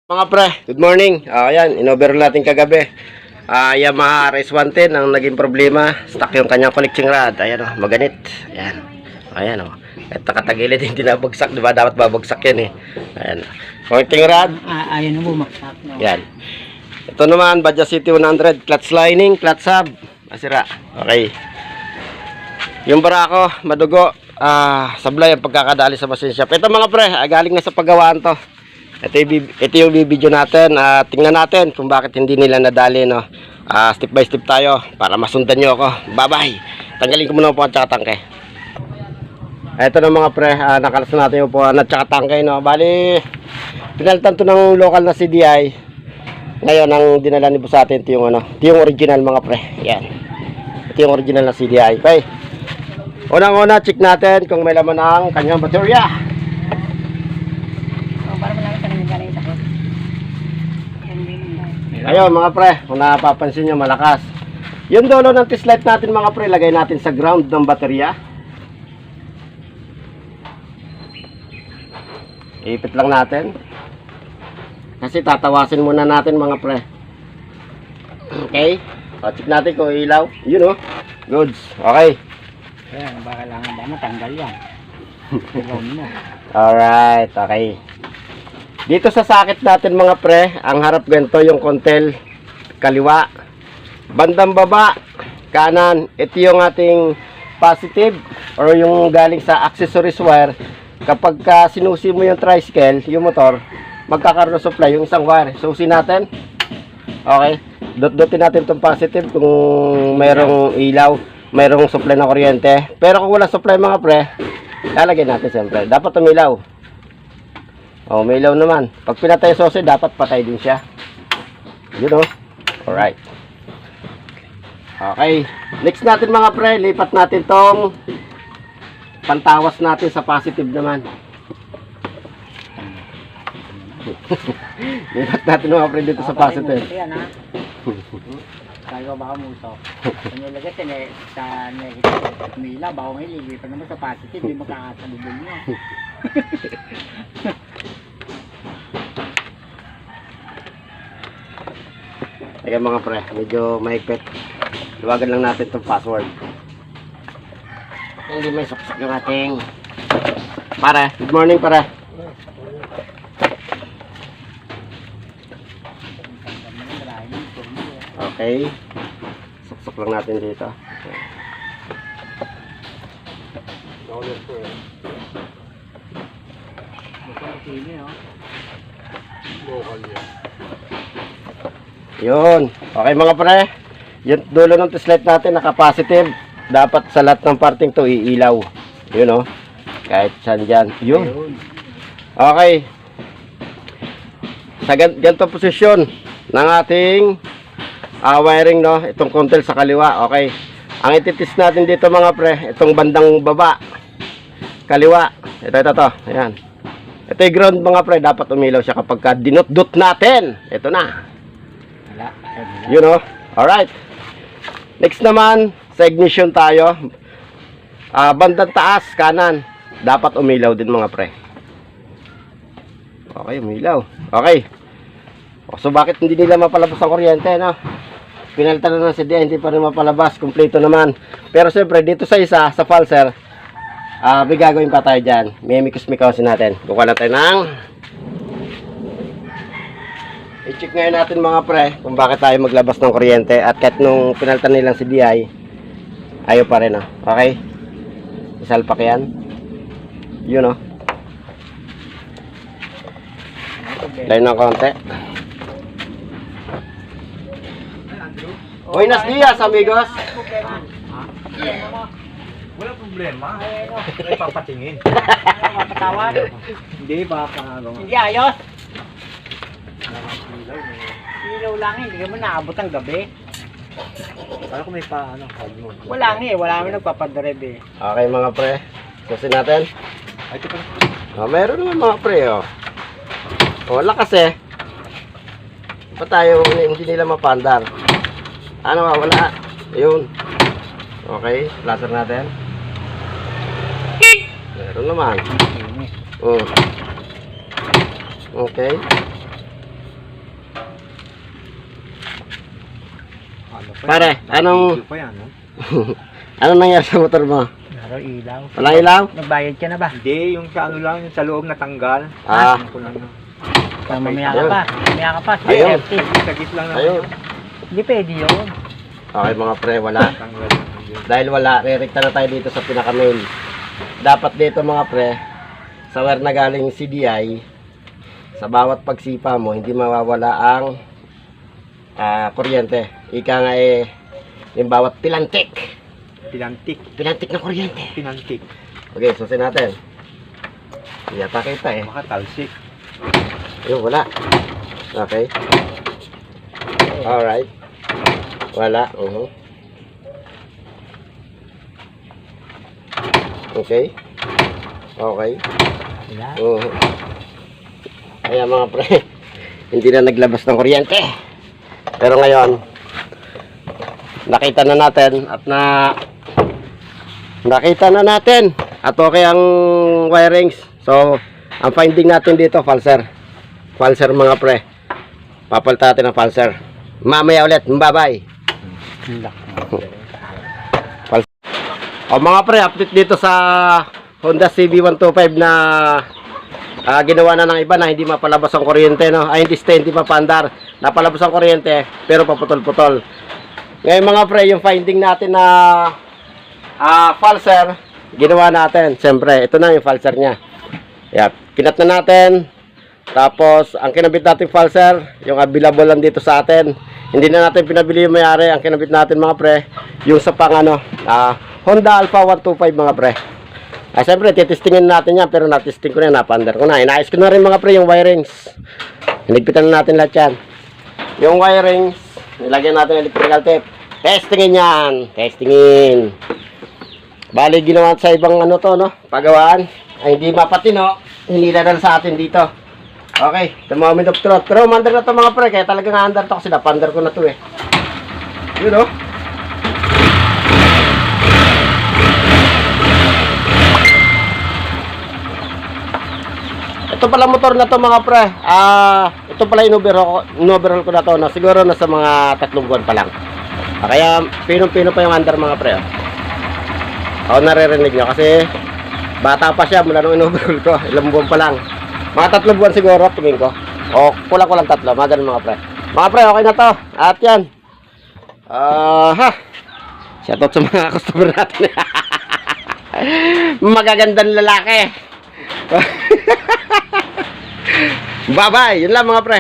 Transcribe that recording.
Mga pre, good morning. Ayan, in-overhaul natin kagabi. Yamaha RS110 ang naging problema. Stuck yung kanyang connecting rod. Ayan maganit. Ayan. Ayan At nakatagilid, hindi na bagsak. Diba? Dapat babagsak yan eh. Ayan. Connecting rod. Ayan na bumaksak. Ayan. Ito naman, Badja City 100. Clutch lining, clutch hub. Masira. Okay. Yung barako, madugo. Sablay ang pagkakadali sa machine shop. Ito mga pre, galing na sa paggawaan to. Ito yung video natin. Tingnan natin kung bakit hindi nila nadali, no? Step by step tayo para masundan nyo ako. Bye bye. Tanggalin ko muna po at saka tangke. Ito na mga pre, nakalas natin yung po at saka tangke, no? Bali, pinalitan to ng local na CDI. Ngayon ang dinala ni po sa atin, ito yung ito yung original mga pre. Yan. Ito yung original na CDI. Okay. Unang-una, check natin kung may laman ang kanyang baterya. Ayun mga pre, kung napapansin nyo malakas. Yung dulo ng test light natin mga pre, lagay natin sa ground ng baterya. Ipit lang natin. Kasi tatawasin muna natin mga pre. Okay? Check natin kung ilaw. Yun goods. Okay. Ayan, baka lang ba matanggal yan. Alright, okay. Dito sa sakit natin mga pre, ang harap ganito yung kontel kaliwa. Bandang baba, kanan, ito yung ating positive or yung galing sa accessories wire. Kapag sinusi mo yung tricycle, yung motor, magkakaroon ng supply yung isang wire. Susi natin. Okay. Dot-dotin natin itong positive kung mayroong ilaw, mayroong supply ng kuryente. Pero kung wala supply mga pre, lalagay natin siyempre. Dapat umilaw. May ilaw naman. Pag pinatay yung susi, dapat patay din siya. Yun Alright. Okay. Next natin mga pre, lipat natin tong pantawas natin sa positive naman. Lipat natin mga pre dito sa positive. Kaya baka musok. Nilagay sa negative nila, baka may lilipat naman sa positive, hindi makakasalubong niya. Teka mga pre, medyo mahigpit. Luwagan lang natin itong password. Hindi may saksak yung ating pare. Good morning pare. Okay. Saksak lang natin dito. Yun. Okay mga pre. Yung dulo ng test light natin naka-positive. Dapat sa lahat ng parting to iilaw. Yun kahit saan dyan. Yun. Okay. Sa ganitong posisyon ng ating wiring itong kontel sa kaliwa. Okay. Ang ititis natin dito mga pre, itong bandang baba. Kaliwa. Ito. Ayan. Ito yung ground mga pre. Dapat umilaw siya kapag dinot-dot natin. Ito na. Yun Alright. Next naman, sa ignition tayo. Bandang taas, kanan. Dapat umilaw din mga pre. Okay, umilaw. Okay. So bakit hindi nila mapalabas ang kuryente, Pinalitan na ng CDI, hindi pa rin mapalabas. Kompleto naman. Pero siyempre, dito sa isa, sa falser, may gagawin pa tayo dyan. May mikos-mikosin natin. Buka natin ng i-check ngayon natin mga pre kung bakit tayo maglabas ng kuryente. At kahit nung pinalitan nilang CDI, ayaw pa rin Okay. Isalpak yan. Yun Layo ng konti. Buenos dias amigos. Wala problema. Ay papatingin. Mapatawad. Hindi baka Hindi ayos. Ilaw lang hindi mo naabot ang gabi. Para kung may Wala wala nagpapadrive Okay mga pre. Susin natin. Ay ito pa. Meron naman mga pre lakas pa tayo hindi nila mapandar. Wala. Ayun. Okay, laser natin. Meron naman. Okay. Pare, anong Video pa yan, no? anong nangyari sa motor mo? Naro ilaw. Walang ilaw? Nagbayad ka na ba? Hindi, yung sa ano lang, yung sa loob natanggal. Ah. Ano ko lang, no? Mamaya ka pa. Mamaya ka pa. Ayun. Safety. Sagit lang naman. Ayun. Hindi pwede yun. Okay mga pre, wala. Tanggal. Dahil wala, re-recta na tayo dito sa pinaka-main. Dapat dito mga pre, sa wire na galing CDI, sa bawat pagsipa mo, hindi mawawala ang kuryente. Ika nga yung bawat pilantik. Pinantik. Pilantik na kuryente. Pinantik. Okay, susin natin. Hindi yata kita Makatalsik. Ayun, wala. Okay. Alright. Wala. Okay. Okay. Wala. Kaya mga pre, hindi na naglabas ng kuryente. Pero ngayon, nakita na natin at okay ang wirings. So, ang finding natin dito, falser. Falser mga pre. Papalitan natin ng falser. Mamaya ulit. Bye-bye. O mga pre, update dito sa Honda CB125 na ginawa na ng iba na hindi mapalabas ang kuryente, no? Ay, hindi mapandar. Napalabas ang kuryente, pero paputol-putol. Ngayon mga pre, yung finding natin na falser, ginawa natin. Siyempre, ito na yung falser niya. Yeah, kinat na natin. Tapos, ang kinabit natin falser, yung available lang dito sa atin. Hindi na natin pinabili yung mayari. Ang kinabit natin mga pre, yung sa pang Honda Alpha 125 mga pre. Siyempre, titestingin natin yan, pero natesting ko na, napandar ko na. Inayos ko na rin mga pre yung wirings. Hinigpitan na natin lahat yan. Yung wirings, nilagyan natin electrical tape. Testingin yan. Testingin. Bali, ginawa sa ibang to, no? Pagawaan. Ay, hindi mapatino. Hindi na sa atin dito. Okay, the moment of truth. Pero mandar na to mga pre, kaya talagang andar to kasi napandar ko na to Yun, no? Ito pala motor na to mga pre. Ito pala in-overhaul ko na to, no? Siguro nasa mga 3 buwan pa lang. Kaya pinong-pino pa yung andar mga pre. Ako naririnig nyo kasi bata pa siya mula nung in-overhaul ko. Ilang buwan pa lang. Mga 3 buwan siguro tingin ko. O kulang-kulang 3. Mga ganun mga pre. Mga pre, okay na to. At yan. Shoutout sa mga customer natin. Magagandang lalaki. Bye-bye. Yun lang mga pre.